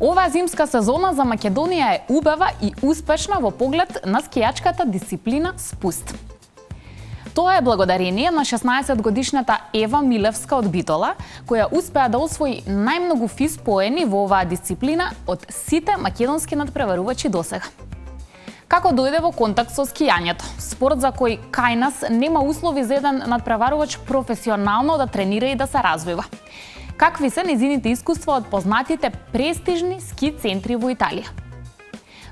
Оваа зимска сезона за Македонија е убава и успешна во поглед на скијачката дисциплина спуст. Тоа е благодарение на 16-годишната Ева Милевска од Битола, која успеа да освои најмногу физ поени во оваа дисциплина од сите македонски надпреварувачи досега. Како дојде во контакт со скијањето, спорт за кој кај нас нема услови за еден надпреварувач професионално да тренира и да се развива? Какви се нејзините искуства од познатите престижни ски центри во Италија?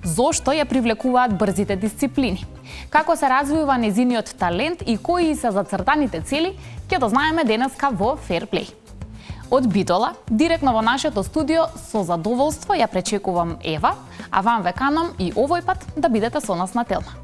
Зошто ја привлекуваат брзите дисциплини? Како се развива нејзиниот талент и кои се зацртаните цели, ќе дознаеме денеска во Ферплей. Од Битола, директно во нашето студио, со задоволство ја пречекувам Ева, а вам ве канам и овој пат да бидете со нас на Телма.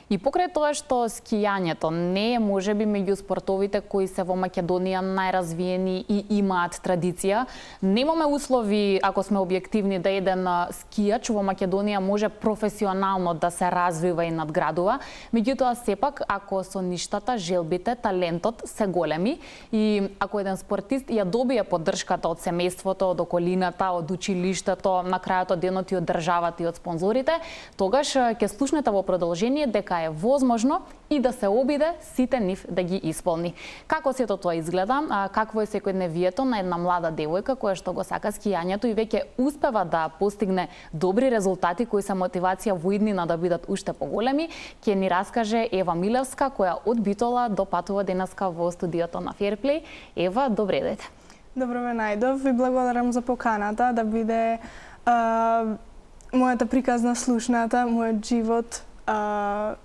И покрај тоа што скијањето не е можеби меѓу спортовите кои се во Македонија најразвиени и имаат традиција, немаме услови, ако сме објективни, да еден скијач во Македонија може професионално да се развива и надградува. Меѓутоа, сепак, ако со ништата, желбите, талентот се големи и ако еден спортист ја добие поддршката од семејството, од околината, од училиштето, на крајот од денот и од државата и од спонзорите, тогаш ќе слушнете во продолжение дека е возможно и да се обиде сите нив да ги исполни. Како сето тоа изгледа, какво е секојдневието на една млада девојка која што го сака скијањето и веќе успева да постигне добри резултати кои се мотивација во иднина да бидат уште поголеми, ќе ни раскаже Ева Милевска која од Битола допатува денеска во студиото на Ферплей. Ева, добре дојде. Добро ве најдов, ви благодарам за поканата да биде мојата приказна слушната, мојот живот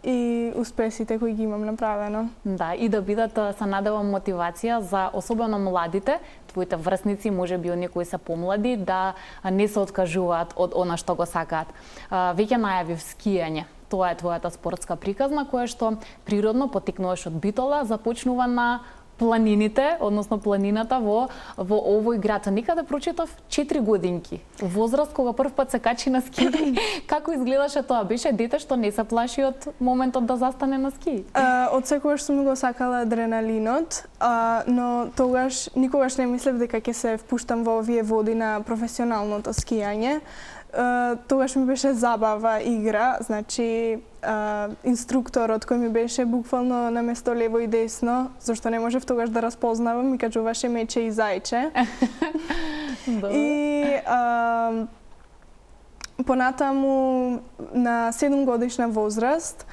и успесите кои ги имам направено. Да, и да бидат, се надевам, мотивација за особено младите, твоите врсници, можеби оние кои се помлади, да не се откажуваат од она што го сакаат. Веќе најавив скијање. Тоа е твојата спортска приказна која што природно потекнуваш од Битола, започнува на планините, односно планината во овој град. Некаде прочитав 4 годинки. Возраст кога прв пат се качи на ски. Како изгледаше тоа? Беше дете што не се плаши од моментот да застане на ски? Од секогаш сум го сакала адреналинот, но тогаш никогаш не мислев дека ќе се впуштам во овие води на професионалното скијање. Тогаш ми беше забава, игра, значи инструкторот кој ми беше буквално на место лево и десно, зашто не можев тогаш да распознавам, ми кажуваше мече и зајче. И понатаму на 7 годишна возраст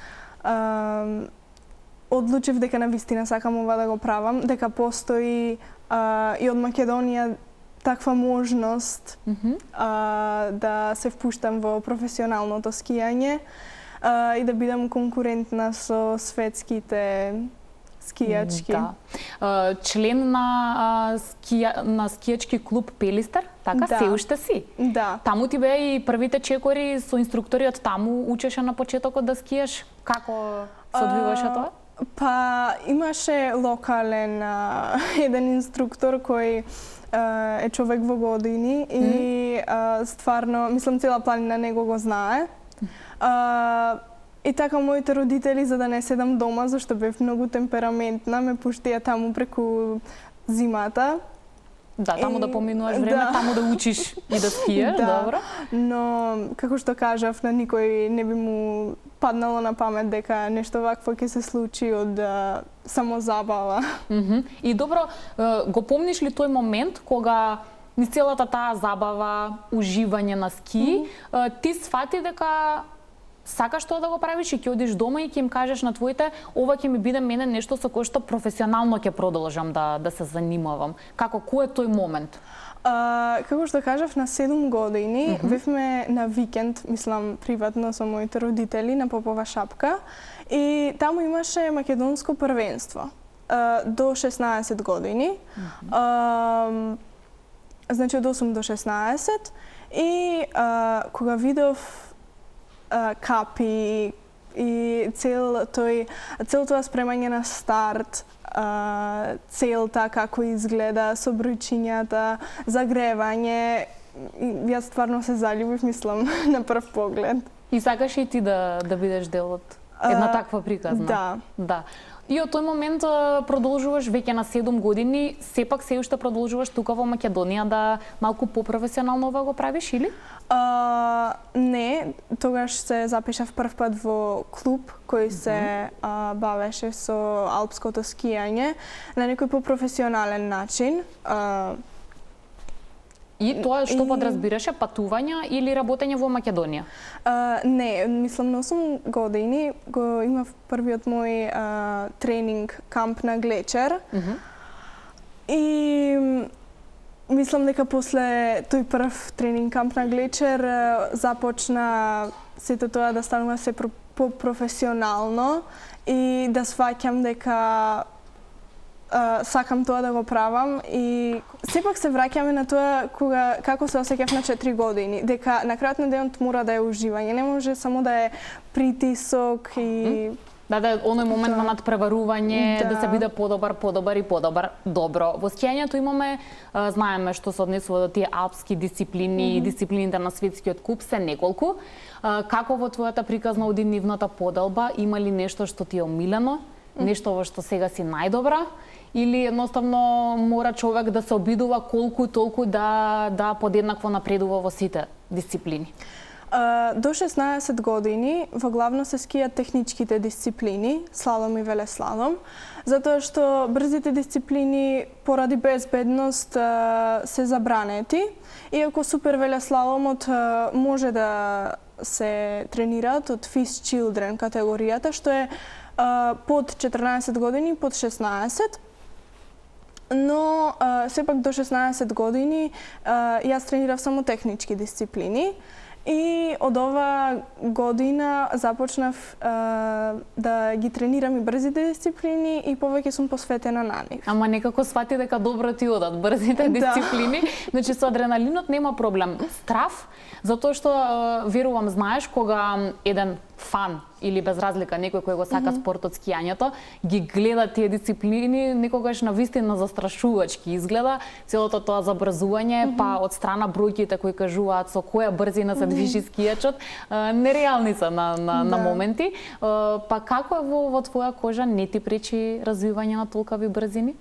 одлучив дека навистина сакам ова да го правам, дека постои и од Македонија таква можност да се впуштам во професионалното скијање и да бидам конкурентна со светските скијачки. Да. Член на скијачки клуб Пелистер, така? Да. Се уште си? Да. Таму ти беа и првите чекори со инструкториот, таму учеше на почетокот да скиеш? Како се одвиваше тоа? Па имаше локален еден инструктор кој е човек во години и стварно, мислам, цела планина него го знае. И така моите родители, за да не седам дома, зашто бев многу темпераментна, ме пуштија таму преку зимата. Да, таму да поминуваш време, да. Таму да учиш и да скиеш, да. Добро. Но, како што кажав, на никој не би му паднало на памет дека нешто вакво ќе се случи од само забава. И добро, го помниш ли тој момент кога низ целата таа забава, уживање на ски, ти сфати дека сакаш тоа да го правиш и ќе одиш дома и ќе им кажеш на твоите, ова ќе ми биде мене нешто со кое што професионално ќе продолжам да се занимавам. Како, кој е тој момент? Како што кажав, на 7 години бевме на викенд, мислам, приватно со моите родители на Попова шапка и таму имаше македонско првенство до 16 години. Значи од 8 до 16 И кога видов капи и цел тоа спремање на старт, целта како изгледа, собројчињата, загревање, јас стварно се заљубив, мислам, на прв поглед. И сакаш и ти да бидеш дел од една таква приказна? Да. И од тој момент продолжуваш веќе на 7 години, сепак се уште продолжуваш тука во Македонија да малку попрофесионално ова го правиш или? Не, тогаш се запишав прв пат во клуб кој се бавеше со алпското скијање на некој попрофесионален начин. И тоа што подразбираше, патувања или работење во Македонија? Не, мислам на 8 години го имав првиот мој тренинг камп на Глечер. И мислам дека после тој прв тренинг камп на Глечер започна сето тоа да станува се по-професионално и да сваќам дека сакам тоа да го правам и сепак се враќаме на тоа како се осеќав на 4 години, дека на крајот на денот мора да е уживање, не може само да е притисок и Да, оној момент на надпреварување, да се биде подобар и подобар. Добро. Во скијањето имаме, знаеме што се однесува до тие алпски дисциплини и дисциплините на светскиот куп се неколку. Како во твојата приказна оди нивната поделба, има ли нешто што ти е омилено, нешто во што сега си најдобра? Или едноставно мора човек да се обидува колку толку да подеднакво напредува во сите дисциплини? До 16 години во главно се скијат техничките дисциплини, слалом и велеслалом, затоа што брзите дисциплини поради безбедност се забранети, иако супер велеслаломот може да се тренираат од Fist Children категоријата, што е под 14 години, под 16, но сепак до 16 години јас тренирав само технички дисциплини и од ова година започнав да ги тренирам и брзите дисциплини и повеќе сум посветена на нив. Ама некако свати дека добро ти одат брзите дисциплини, значи со адреналинот нема проблем. Страв, затоа што верувам знаеш кога еден фан или без разлика некој кој го сака спортот скијањето, ги гледа тие дисциплини, некогаш на вистина застрашувачки изгледа целото тоа забрзување, па од страна бројките кои кажуваат со која брзина се движи скијачот, нереални се на моменти. Па како е во твоја кожа, не ти пречи развивање на толкави брзини?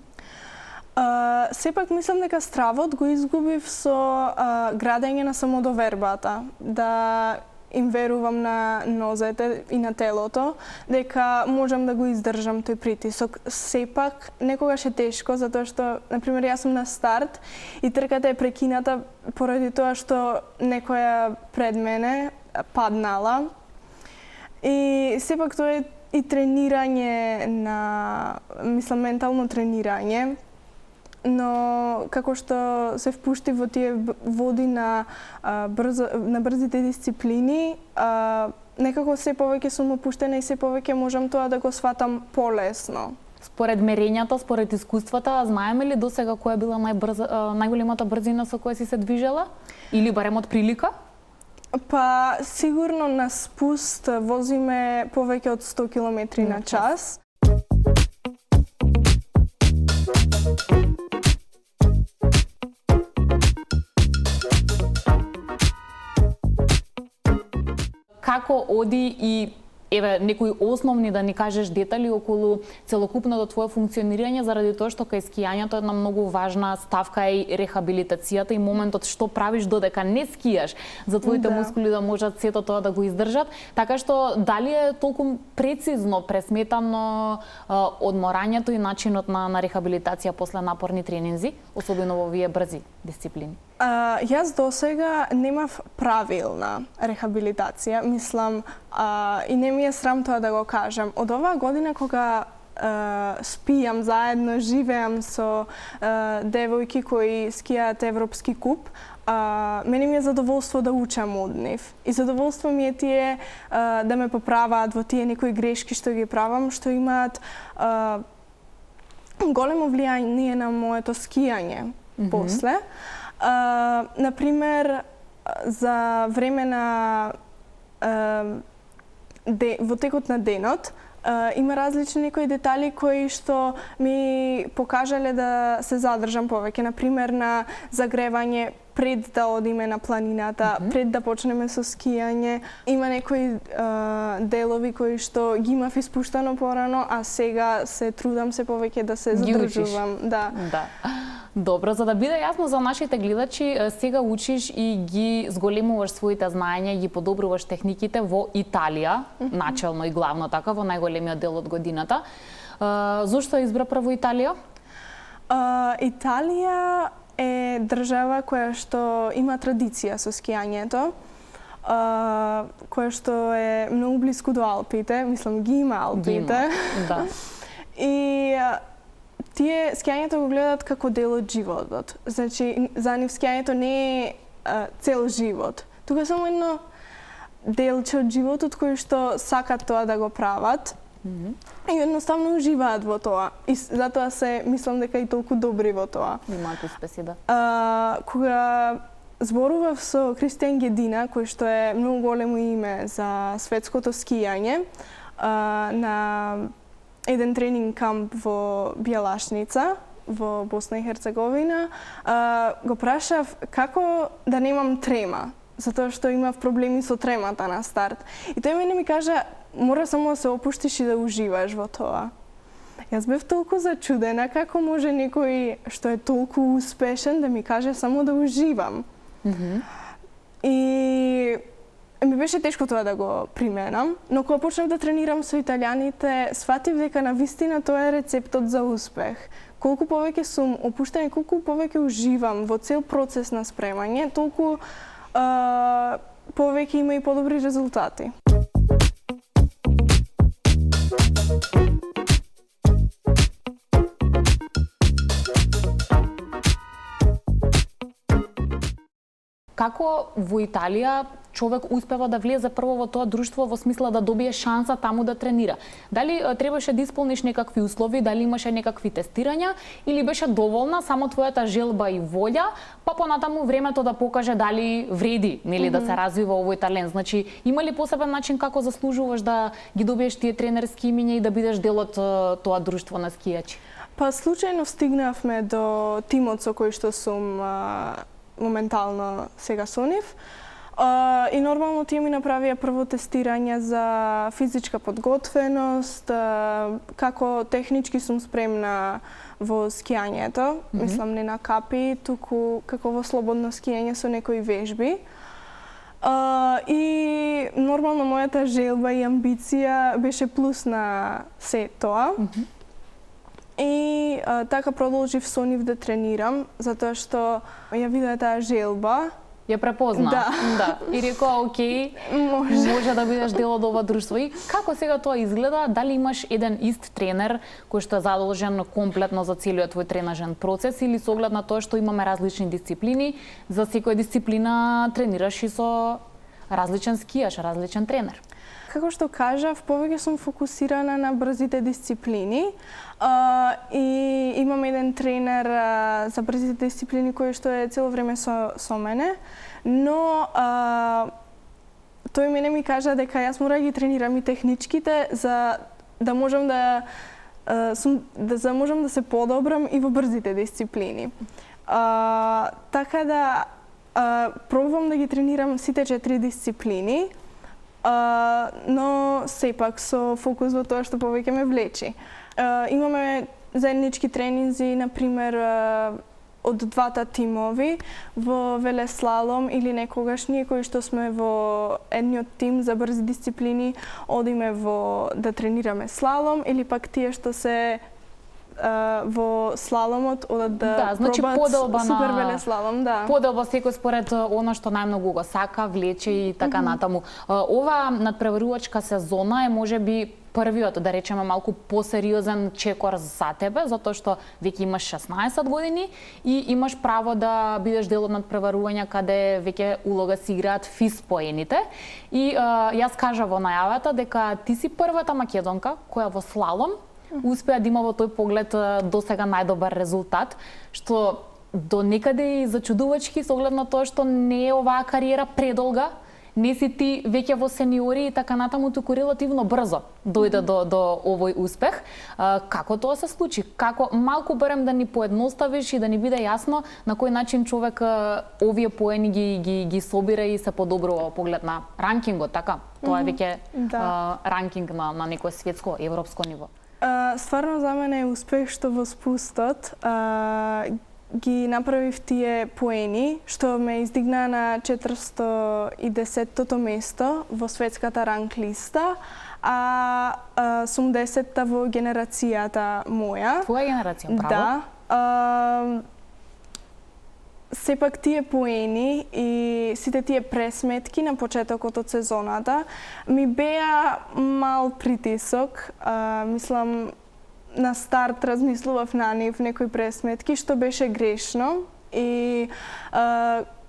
Сепак мислам дека стравот го изгубив со градење на самодовербата, да им верувам на нозете и на телото, дека можам да го издржам тој притисок. Сепак, некогаш е тешко, затоа што, например, јас сум на старт и трката е прекината поради тоа што некоја пред мене паднала. И сепак тоа е и тренирање на, мислам, ментално тренирање, но како што се впушти во тие води на брзите дисциплини, некако се повеќе сум опуштена и се повеќе можам тоа да го сватам полесно. Според мерењата, според искуствата, знаеме ли досега која била најголемата брзина со која си се движела? Или барем од прилика? Па, сигурно на спуст возиме повеќе од 100 км на час. Како оди и еве некои основни да ни кажеш детали околу целокупното твое функционирање, заради тоа што кај скијањето една многу важна ставка е и рехабилитацијата и моментот што правиш додека не скијаш, за твоите мускули да можат сето тоа да го издржат. Така што дали е толку прецизно пресметано одморањето и начинот на рехабилитација после напорни тренинзи, особено во овие брзи дисциплини? Јас досега немав правилна рехабилитација, мислам, и не ми е срам тоа да го кажам. Од оваа година кога спијам заедно, живеам со девојки кои скијаат Европски куп, мене ми е задоволство да учам од нив. И задоволство ми е тие да ме поправаат во тие некои грешки што ги правам, што имаат големо влијание на моето скијање после. Например, за време на во текот на денот има различни некои детали кои што ми покажале да се задржам повеќе, например на загревање пред да одиме на планината, пред да почнеме со скијање. Има некои делови кои што ги имав испуштано порано, а сега се трудам се повеќе да се задржувам. Да. Добро, за да биде јасно за нашите гледачи, сега учиш и ги зголемуваш своите знаења, ги подобруваш техниките во Италија, начелно и главно така, во најголемиот дел од годината. Зошто избра прво Италија? Италија е држава која што има традиција со скијањето, која што е многу блиску до Алпите, мислам ги има Алпите. Да. И тие скијањето го гледат како дел од животот. Значи, за нив скијањето не е цел живот. Тука е само едно делче од животот кој што сакат тоа да го прават. И едноставно уживаат во тоа. И затоа се мислам дека и толку добри во тоа. Имаат успеси, да. Кога зборував со Кристијан Гедина, кој што е многу големо име за светското скијање, на еден тренинг камп во Бјелашница, во Босна и Херцеговина, го прашав како да немам трема, затоа што имав проблеми со тремата на старт. И тој мене ми кажа, мора само да се опуштиш и да уживаш во тоа. Јас бев толку зачудена како може некој што е толку успешен да ми каже само да уживам. И ми беше тешко тоа да го применам, но кога почнав да тренирам со италијаните, сватив дека навистина тоа е рецептот за успех. Колку повеќе сум опуштена и колку повеќе уживам во цел процес на спремање, толку повеќе има и подобри резултати. Како во Италија човек успева да влезе прво во тоа друштво во смисла да добие шанса таму да тренира? Дали требаше да исполниш некакви услови, дали имаше некакви тестирања или беше доволна само твојата желба и волја, па понатаму времето да покаже дали вреди, нели, да се развива овој талент? Значи, има ли посебен начин како заслужуваш да ги добиеш тие тренерски имиња и да бидеш дел од тоа друштво на скијачи? Па случајно стигнавме до тимот со кој што сум моментално сега со нив. И нормално тие ми направија прво тестирање за физичка подготвеност, како технички сум спремна во скијањето, мислам не на капи, туку како во слободно скијање со некои вежби. И нормално мојата желба и амбиција беше плюс на се тоа. И така продолжив со нив да тренирам, затоа што ја видов таа желба. Ја препозна. Да. И рекоа, окей, може да бидеш дел од ова друштво. И како сега тоа изгледа? Дали имаш еден ист тренер кој што е задолжен комплетно за целиот твој тренажен процес или со оглед на тоа што имаме различни дисциплини, за секоја дисциплина тренираш и со различен скијаш, различен тренер? Како што кажав, повеќе сум фокусирана на брзите дисциплини и имам еден тренер за брзите дисциплини кој што е цело време со мене, но тој мене ми кажа дека јас мора да ги тренирам и техничките за да можам да се подобрам и во брзите дисциплини. Така да пробувам да ги тренирам сите 4 дисциплини, но сепак со фокус во тоа што повеќе ме влечи. Имаме заеднички тренинзи, например, од двата тимови во велеслалом или некогаш ние кои што сме во едниот тим за брзи дисциплини одиме да тренираме слалом или пак тие што се во слаломот одат да значи пробат супер велеслалом, да. Поделба секој според она што најмногу го сака, влече и така натаму. Ова надпреварувачка сезона е можеби првиот, да речеме, малку посериозен чекор за тебе, затоа што веќе имаш 16 години и имаш право да бидеш дел од надпреварување каде веќе улога си играат физ поените. И јас кажа во најавата дека ти си првата македонка која во слалом успеа да има во тој поглед досега најдобар резултат, што до некаде и зачудувачки со оглед на тоа што не е оваа кариера предолга, не си ти веќе во сениори и така натаму, туку релативно брзо дојде до овој успех. Како тоа се случи? Како малку барем да ни поедноставиш и да ни биде јасно на кој начин човек овие поени ги собира и се подобрува во поглед на ранкингот, така? Тоа е веќе ранкинг на некое светско, европско ниво. Стварно за мене е успех што во спустот ги направив тие поени, што ме издигна на 410-тото место во светската ранг листа, а сум 10-та во генерацијата моја. Твоја генерација, право? Да. Сепак тие поени и сите тие пресметки на почетокот од сезоната ми беа мал притисок. Мислам, на старт размислував на нив некои пресметки, што беше грешно. И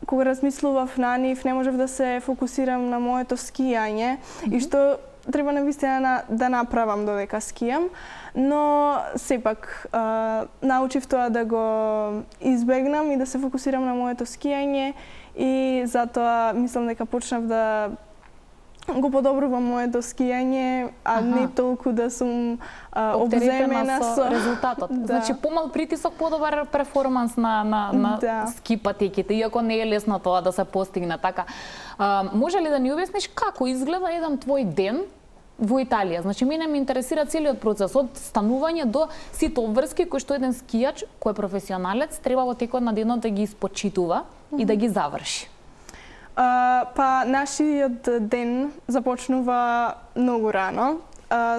кога размислував на нив, не можев да се фокусирам на моето скијање и што треба навистина да направам додека скијам. Но сепак научив тоа да го избегнам и да се фокусирам на моето скијање и затоа мислам дека почнав да го подобрувам моето скијање, а не толку да сум обземена со резултатот. Значи помал притисок, подобар перформанс на ски патеките, иако не е лесно тоа да се постигне така. Може ли да ни објасниш како изгледа еден твој ден во Италија? Значи, мене ме интересира целиот процес од станување до сите обврски кои што еден скијач, кој е професионалец, треба во текот на денот да ги испочитува и да ги заврши. Па, нашиот ден започнува многу рано.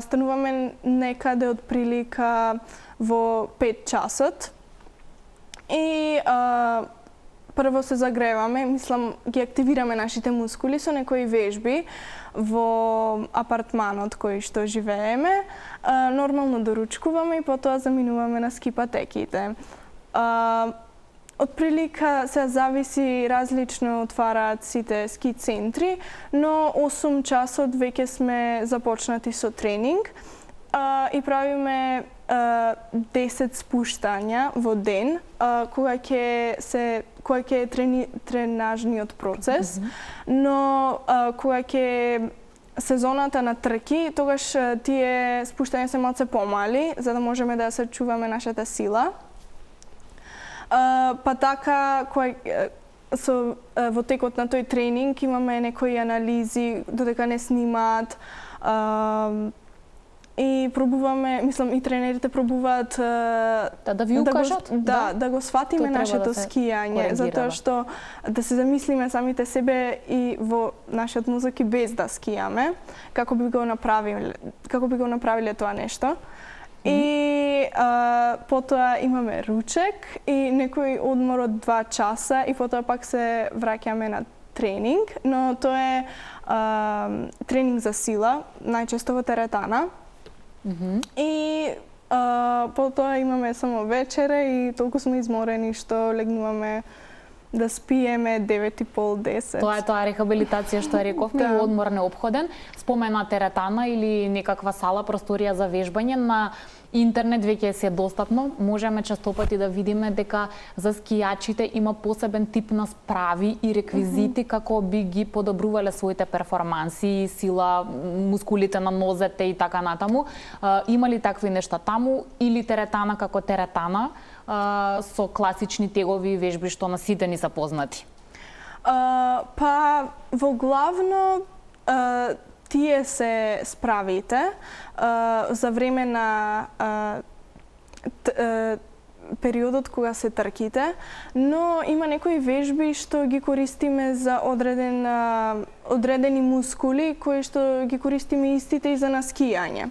Стануваме некаде од прилика во 5 часот. И прво се загреваме, мислам, ги активираме нашите мускули со некои вежби во апартманот кој што живееме. Нормално доручкуваме и потоа заминуваме на ски патеките. Од прилика се зависи, различно отвараат сите ски центри, но 8 часот веќе сме започнати со тренинг и правиме 10 спуштања во ден, кога ќе е тренажниот процес, но кога ќе сезоната на трки, тогаш тие спуштања се малце помали, за да можеме да се чуваме нашата сила. Па така, во текот на тој тренинг имаме некои анализи додека не снимаат и пробуваме, мислам, и тренерите пробуваат да ви укажат, да го сватиме нашето скијање, затоа што да се замислиме самите себе и во нашиот мозок и без да скијаме, како би го направиле тоа нешто. И потоа имаме ручек и некој одмор од 2 часа и потоа пак се враќаме на тренинг, но тоа е тренинг за сила, најчесто во теретана. И потоа имаме само вечера и толку сме изморени што легнуваме да спиеме 9:30-10. Тоа е тоа рехабилитација што рековме, и одмор неопходен. Спомена теретана или некаква сала, просторија за вежбање на интернет веќе се достапно. Можеме честопати да видиме дека за скијачите има посебен тип на справи и реквизити како би ги подобрувале своите перформанси, сила, мускулите на нозете и така натаму. Има ли такви нешта таму или теретана како теретана со класични тегови вежби што на сите ни се познати? Па во главно тие се справите за време на периодот кога се трките, но има некои вежби што ги користиме за одредени мускули кои што ги користиме истите и за наскијање.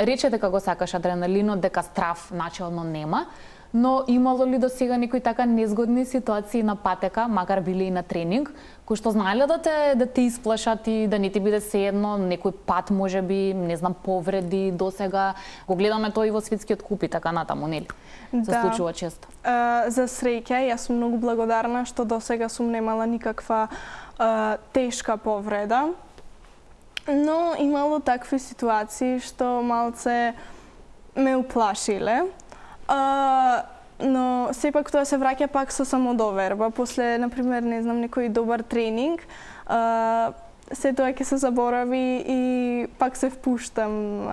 Рече дека го сакаш адреналинот, дека страв начелно нема. Но имало ли до сега некои така незгодни ситуации на патека, макар биле и на тренинг, кои што знаеле да те исплашат и да не ти биде сеедно, некој пат можеби, не знам, повреди до сега? Го гледаме тоа и во светскиот куп и така натаму, нели? Се случува често. За среќа, јас сум многу благодарна што до сега сум немала никаква тешка повреда. Но имало такви ситуации што малце ме уплашиле. Но сепак тоа се враќа пак со самодоверба. После, например, не знам, некој добар тренинг, се тоа ќе се заборави и пак се впуштам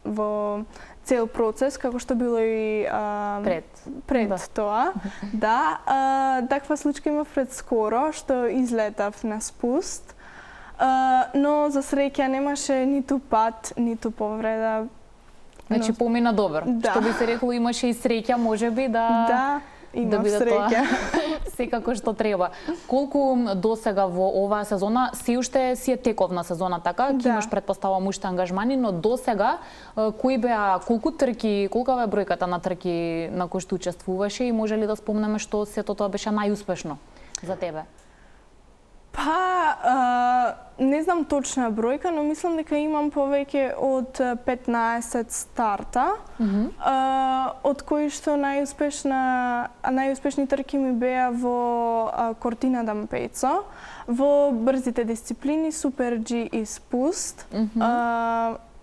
во цел процес, како што било и пред тоа. Да, таква случка имав пред скоро, што излетав на спуст, но за среќа немаше ниту пат, ниту повреда. Значи помина добар. Да. Што би се рекло, имаше и среќа можеби да имав биде среќа. секако што треба. Колку досега во оваа сезона, се уште си е тековна сезона, така? Ќе имаш предпоставам уште ангажмани, но досега кои беа, колку трки, колкава е бројката на трки на кои што учествуваше и може ли да спомнеме што сето тоа беше најуспешно за тебе? Па, не знам точна бројка, но мислам дека имам повеќе од 15 старта, од кои што најуспешни трки ми беа во Кортина d'Ampezzo, во брзите дисциплини Супер G и спуст.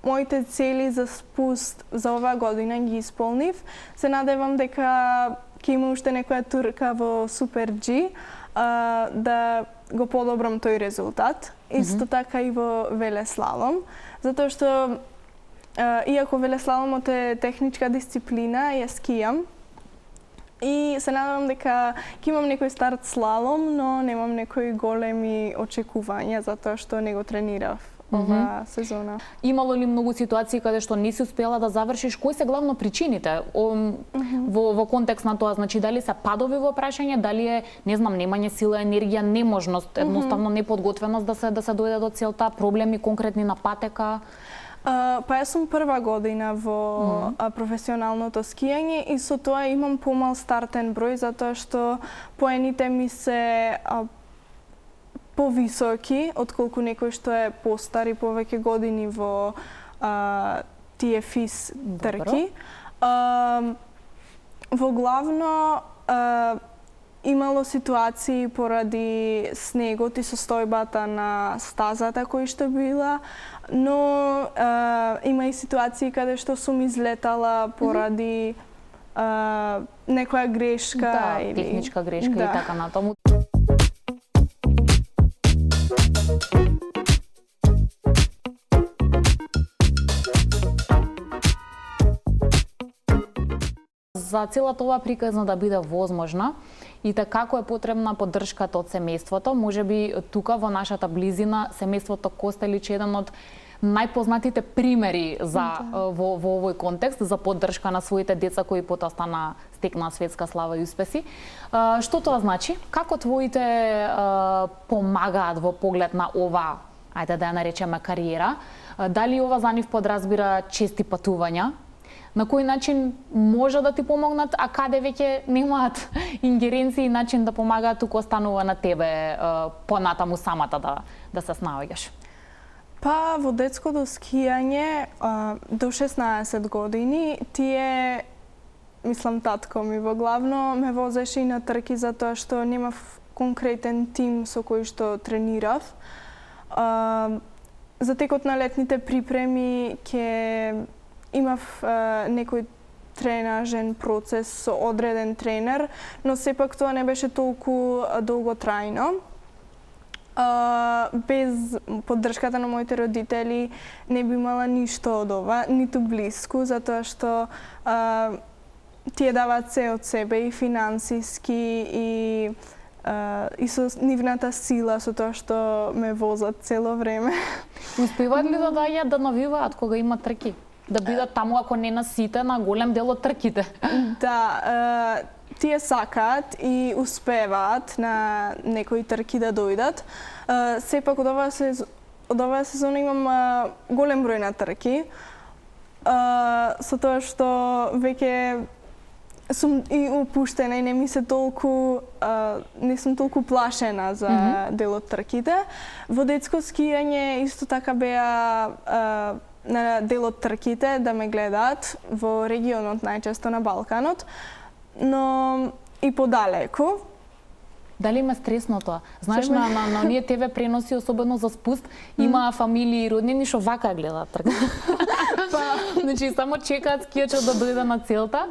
Моите цели за спуст за оваа година ги исполнив. Се надевам дека ќе има уште некоја турка во Супер G, да го подобрам тој резултат. Исто така и во велеслалом, затоа што иако велеслаломот е техничка дисциплина, ја скијам и се надевам дека ќе имам некој старт слалом, но немам некои големи очекувања затоа што не го тренирав оваа сезона. Имало ли многу ситуации каде што не си успела да завршиш? Кои се главно причините во контекст на тоа? Значи, дали се падови во прашање, дали е, не знам, немање сила, енергија, неможност, едноставно неподготвеност да се дојде до целта, проблеми конкретни на патека? Па јас сум прва година во професионалното скијање и со тоа имам помал стартен број затоа што поените ми се повисоки отколку некој што е постар и повеќе години во тие физ трки. Во главно имало ситуации поради снегот и состојбата на стазата кој што била, но има и ситуации каде што сум излетала поради некоја грешка или техничка грешка и така натаму. За целата оваа приказна да биде возможна и така како е потребна поддршката од семејството, можеби тука во нашата близина семејството Костелич е еден од најпознатите примери во овој контекст за поддршка на своите деца кои потоа стекнаа светска слава и успеси. Што тоа значи? Како твоите помагаат во поглед на ова, ајде да ја наречеме кариера? Дали ова за нив подразбира чести патувања? На кој начин може да ти помогнат, а каде веќе немаат ингеренции и начин да помагаат, туку останува на тебе понатаму самата да се снаоѓаш? Па, во детското скијање до 16 години тие, мислам, татко ми во главно ме возеше и на трки затоа што немав конкретен тим со кој што тренирав. За текот на летните припреми ќе имав некој тренажен процес со одреден тренер, но сепак тоа не беше толку долготрајно. Без поддршката на моите родители не би имала ништо од ова, ниту блиску, затоа што тие даваат се од себе и финансиски и со нивната сила со тоа што ме возат цело време. Успеваат ли да доаѓаат да навиваат кога има трки? Да бидат таму, ако не на сите, на голем дел од трките? Да, тие сакаат и успеваат на некои трки да дојдат. Сепак од оваа сезона имам голем број на трки, со тоа што веќе сум и опуштена и не сум толку плашена за дел од трките. Во детско скијање исто така беа на дел од трките да ме гледаат во регионот, најчесто на Балканот, но и подалеку. Дали има стресно тоа? Знаеш, на оние ТВ преноси, особено за спуст, има фамилии и роднини што вака гледаат трка. Значи, само чекаат скијачот да дојде на целта.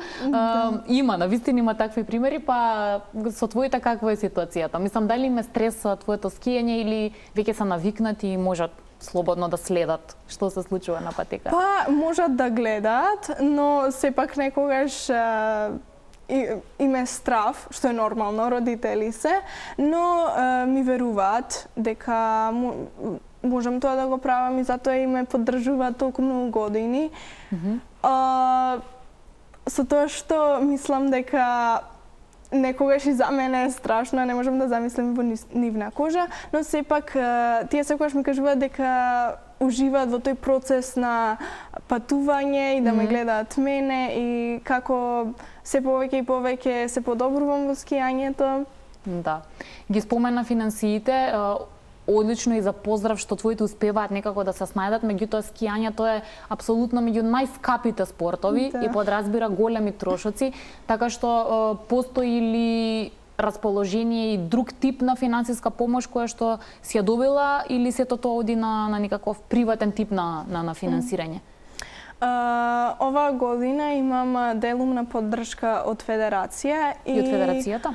Има, навистина има такви примери, па со твојата каква е ситуацијата? Мислам, дали има стрес твоето скијање или веќе се навикнати и можат слободно да следат што се случува на патека? Па, можат да гледаат, но сепак некогаш име страв, што е нормално, родители се, но ми веруваат дека можам тоа да го правам и затоа и ме поддржуваат толку многу години. Со тоа што мислам дека некогаш и за мене е страшно, не можам да замислам во нивна кожа, но сепак тие секогаш ми кажуваат дека уживаат во тој процес на патување и да ме гледаат мене и како се повеќе и повеќе се подобрувам во скијањето. Да. Ги спомена финансиите, одлично и за поздрав што твоите успеваат некако да се снајдат, меѓутоа скијањето е апсолутно меѓу најскапите спортови и подразбира големи трошоци, така што постои ли расположение и друг тип на финансиска помош која што си ја добила или сето тоа оди на некаков приватен тип на финансирање? Оваа година имам делумна поддршка од Федерација и од Федерацијата?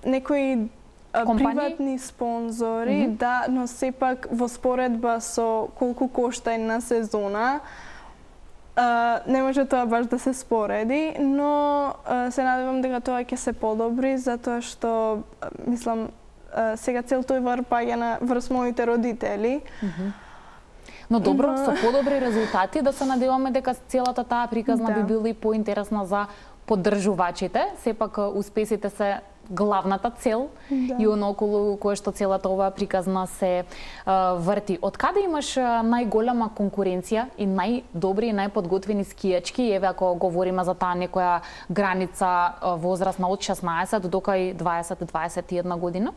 Некои приватни спонзори, да, но сепак во споредба со колку кошта една сезона, не може тоа баш да се спореди, но се надевам дека тоа ќе се подобри, затоа што, мислам, сега цел тој вар паѓа врз моите родители. Но добро, со подобри резултати, да се надеваме дека целата таа приказна би била и поинтересна за поддржувачите. Сепак успесите се главната цел и оно околу кое што целата оваа приказна се врти. Од каде имаш најголема конкуренција и најдобри и најподготвени скијачки? Еве, ако говориме за таа некоја граница возрастна од 16 до кај 20-21 година?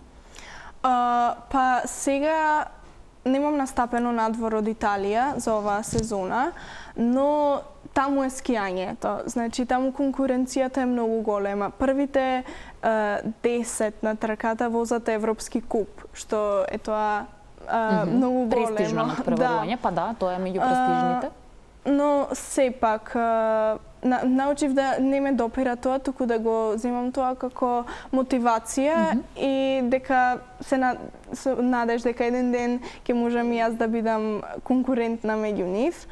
Па сега немам настапено надвор од Италија за оваа сезона, но таму е скијањето. Значи, таму конкуренцијата е многу голема. Првите 10 на трката возат Европски куп, што е тоа многу големо. Престижно надпреварување, па да, тоа е меѓу престижните. Но сепак научив да не ме допира тоа, туку да го земам тоа како мотивација и дека се надеш дека еден ден ќе можам и јас да бидам конкурентна меѓу нив.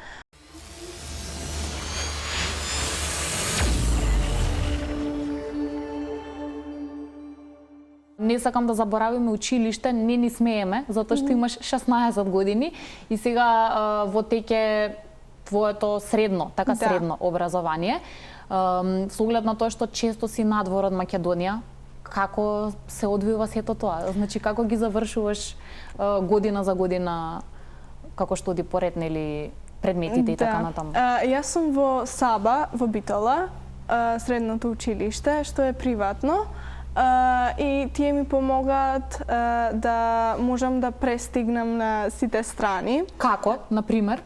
Не сакам да заборавиме училиште, не ни смееме, затоа што имаш 16 години и сега во теќе твоето средно образование. Со оглед на тоа што често си надвор од Македонија, како се одвива сето тоа? Значи, како ги завршуваш година за година, како што оди поред, нели, предметите и така натаму? Јас сум во Саба, во Битола, средното училиште, што е приватно. И тие ми помогаат да можам да престигнам на сите страни. Како, например?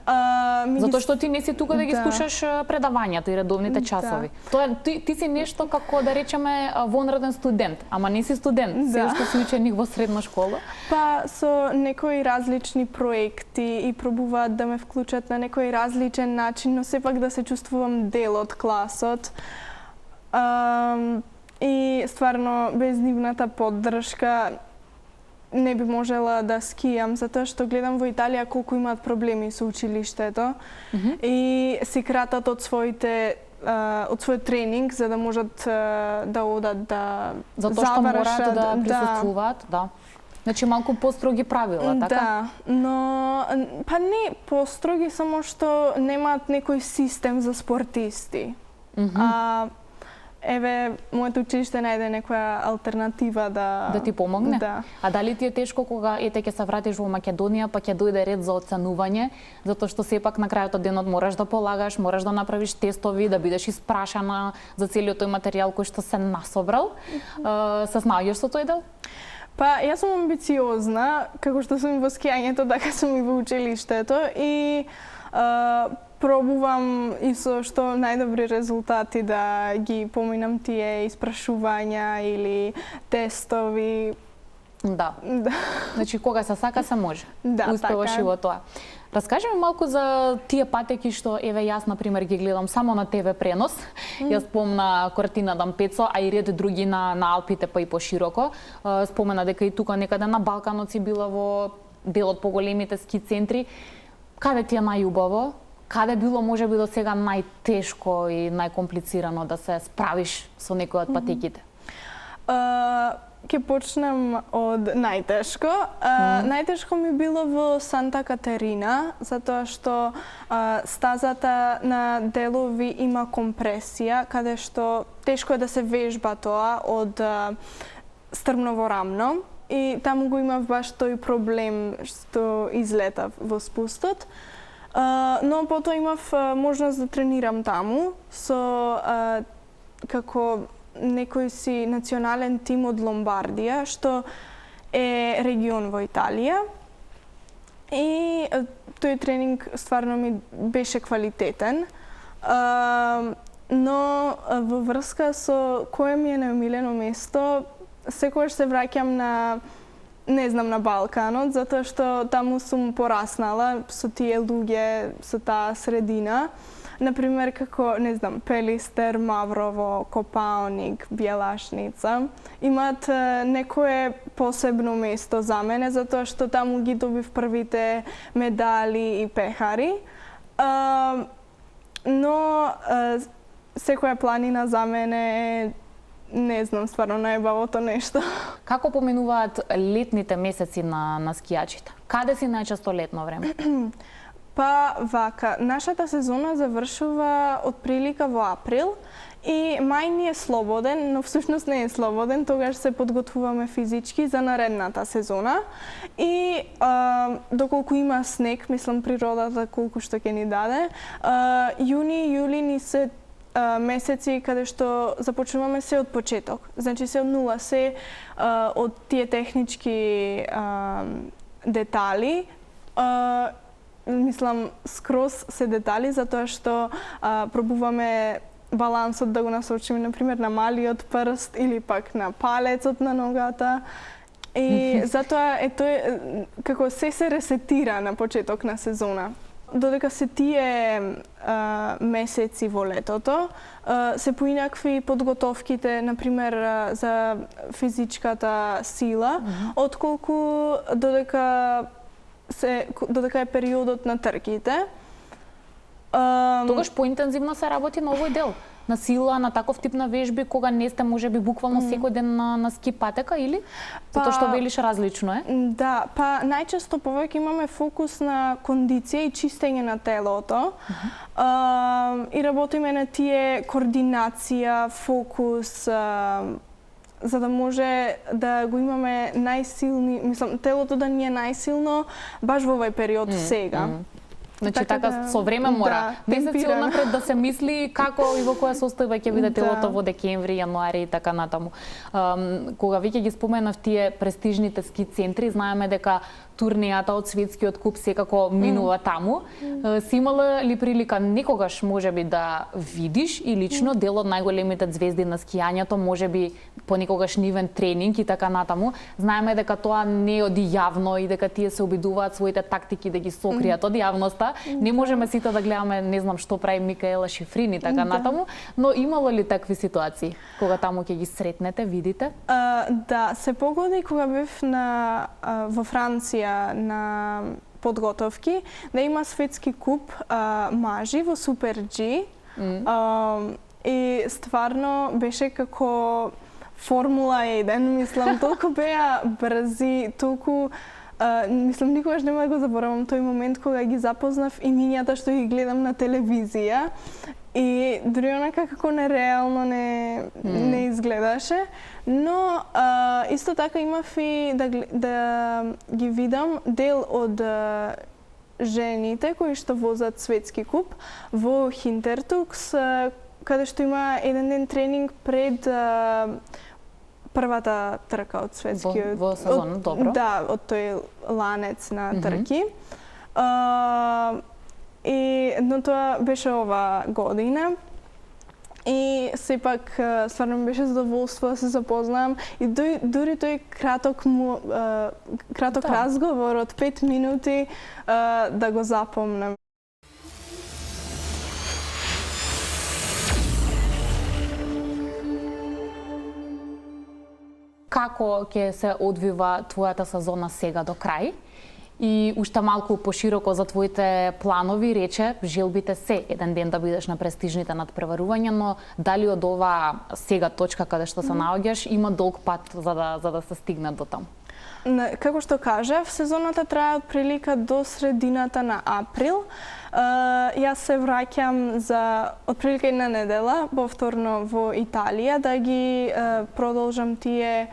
Затоа што ти не си тука да ги слушаш предавањата и редовните часови. Тоа ти си нешто како да речеме вонреден студент, ама не си студент, се уште си ученик во средна школа. Па со некои различни проекти и пробуваат да ме вклучат на некој различен начин, но сепак да се чувствувам дел од класот. И стварно без нивната поддршка не би можела да скијам, затоа што гледам во Италија колку имаат проблеми со училиштето и си кратат од свој тренинг за да можат да одат да затоа што мораат да присуствуваат, да. Значи малку построги правила, така? Да, но па не построги, само што немаат некој систем за спортисти. еве моето училиште најде некоја алтернатива Да ти помогне? Да. А дали ти е тешко кога ете ќе се вратиш во Македонија, па ќе дојде ред за оценување, затоа што сепак на крајот од денот мораш да полагаш, мораш да направиш тестови, да бидеш испрашана за целиот тој материјал кој што се насобрал. Се снаоѓаш со тој дел? Па, јас сум амбициозна, како што сум и во скијањето, така сум и во училиштето и пробувам и со што најдобри резултати да ги поминам тие испрашувања или тестови. Да. Значи, кога се сака, се може. Да, Успеваш така е. и во тоа. Раскажи ми малку за тие патеки што, еве, јас, например, ги гледам само на ТВ пренос. Јас помна Кортина Дампецо, а и ред други на Алпите, па и пошироко. Спомена дека и тука некаде на Балканот си била во дел од поголемите ски центри. Каде ти е најубаво? Каде било можеби до сега најтешко и најкомплицирано да се справиш со некој од патеките? Ќе почнем од најтешко. Најтешко ми било во Санта Катерина, затоа што стазата на делови има компресија, каде што тешко е да се вежба тоа од стрмно во рамно. И таму го имав баш тој проблем што излетав во спустот. Но потоа имав можност да тренирам таму со како некој си национален тим од Ломбардија, што е регион во Италија. И тој тренинг стварно ми беше квалитетен. Но во врска со кое ми е најомилено место, секогаш се враќам на, не знам, на Балканот, затоа што таму сум пораснала со тие луѓе, со таа средина. Например, како, не знам, Пелистер, Маврово, Копаоник, Бјелашница. Имаат некое посебно место за мене, затоа што таму ги добив првите медали и пехари. Но секоја планина за мене е, не знам, стварно најбавото нешто. Како поминуваат летните месеци на скијачите? Каде си најчесто летно време? Па вака, нашата сезона завршува од прилика во април и мај ни е слободен, но всушност не е слободен, тогаш се подготвуваме физички за наредната сезона. И доколку има снег, мислам природата колку што ќе ни даде, јуни и јули ни се месеци каде што започнуваме се од почеток. Значи се од нула, се од тие технички детали. Мислам, скроз се детали, затоа што пробуваме балансот да го насочиме, например, на малиот прст или пак на палецот на ногата. И затоа е тој, како се ресетира на почеток на сезона. Додека се тие месеци во летото, се поинакви подготовките, например, за физичката сила, отколку додека е периодот на трките. Тогаш поинтензивно се работи на овој дел? На сила, на таков тип на вежби, кога не сте можеби буквално секој ден на ски патека, или? Затоа што велиш различно е? Да, па најчесто повеќе имаме фокус на кондиција и чистење на телото. И работиме на тие координација, фокус, за да може да го имаме најсилни, мислам, телото да ни е најсилно баш во овој период сега. Значи така со време мора месеци однапред да се мисли како и во која состојба ќе биде телото во декември, јануари и така натаму. Кога веќе ги споменав тие престижните ски центри, знаеме дека турнијата од светскиот куп секако минува таму. Си имала ли прилика некогаш можеби да видиш и лично дел од најголемите звезди на скијањето, можеби понекогаш нивен тренинг и така натаму? Знаеме дека тоа не е од јавно и дека тие се обидуваат своите тактики да ги сокријат од јавноста. Не можеме сите да гледаме, не знам што прави Микаела Шифрин и така натаму, но имало ли такви ситуации кога таму ќе ги сретнете, видите? Да, се погоди кога бев во Франција на подготовки, да има светски куп мажи во Супер G. И стварно беше како Формула 1, мислам, толку беа брзи, толку мислам, никогаш нема да го заборавам тој момент кога ги запознав имињата што ги гледам на телевизија. И дури онака како нереално не изгледаше, но исто така имав и да ги видам дел од жените кои што возат светски куп во Хинтертукс, каде што има еден ден тренинг пред првата трка од светскиот. Во сезонот, добро. Да, од тој ланец на трки. И тоа беше ова година. И сепак стварно ми беше задоволство да се запознам и дури тој краток разговор од 5 минути да го запомнам. Како ќе се одвива твојата сезона сега до крај? И уште малку пошироко за твоите планови, рече, желбите се еден ден да бидеш на престижните надпреварувања, но дали од ова сега точка каде што се наоѓаш има долг пат за да се стигне до таму? Како што кажав, сезоната трае од прилика до средината на април. Јас се враќам за отприлика една недела повторно во Италија да ги продолжам тие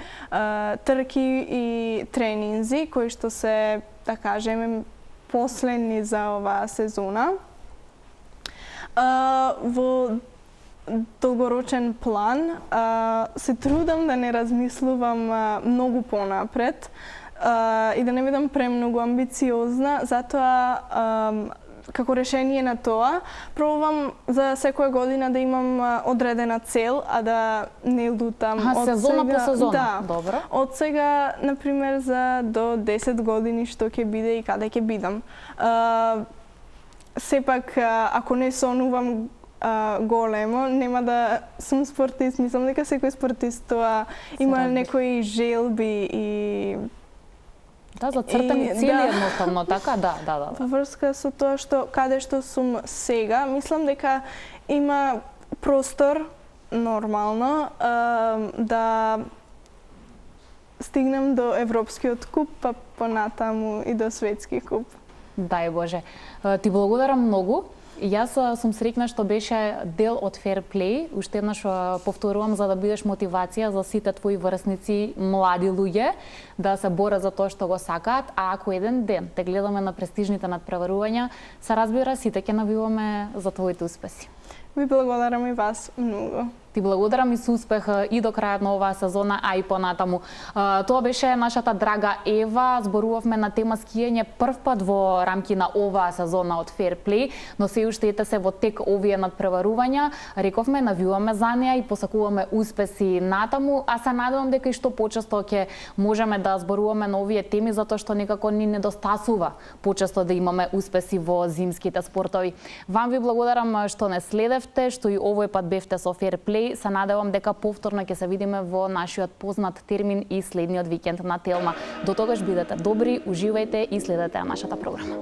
трки и тренинзи кои што се, да кажеме, последни за оваа сезона. Во долгорочен план се трудам да не размислувам многу понапред и да не бидам премногу амбициозна, затоа како решение на тоа, пробувам за секоја година да имам одредена цел, а да не лутам од сезона сега, по сезона. Да, добро. Од сега, например, за до 10 години што ќе биде и каде ќе бидам. Сепак, ако не сонувам големо, нема да сум спортист. Мислам дека секој спортист тоа има некои желби и да, зацртани цели едноставно, така, да. Во врска со тоа што каде што сум сега, мислам дека има простор нормално да стигнем до европскиот куп, па понатаму и до светски куп. Дај Боже. Ти благодарам многу. Јас сум среќна што беше дел од Fair Play. Уште еднаш повторувам за да бидеш мотивација за сите твои врсници, млади луѓе, да се борат за тоа што го сакаат, а ако еден ден те гледаме на престижните надпреварувања, се разбира сите ќе навиваме за твоите успеси. Ви благодарам и вас многу. Ти благодарам и со успех и до крајот на оваа сезона, а и понатаму. Тоа беше нашата драга Ева. Зборувавме на тема скијање прв пат во рамки на оваа сезона од Fair Play, но се уште ете се во тек овие надпреварувања. Рековме, навиваме за неа и посакуваме успеси натаму, а се надевам дека и што почесто ќе можеме да зборуваме на овие теми, затоа што некако ни недостасува почесто да имаме успеси во зимските спортови. Вам ви благодарам што не следевте, што и овој пат бевте со Fair Play. Се надевам дека повторно ќе се видиме во нашиот познат термин и следниот викенд на Телма. До тогаш бидете добри, уживајте и следете нашата програма.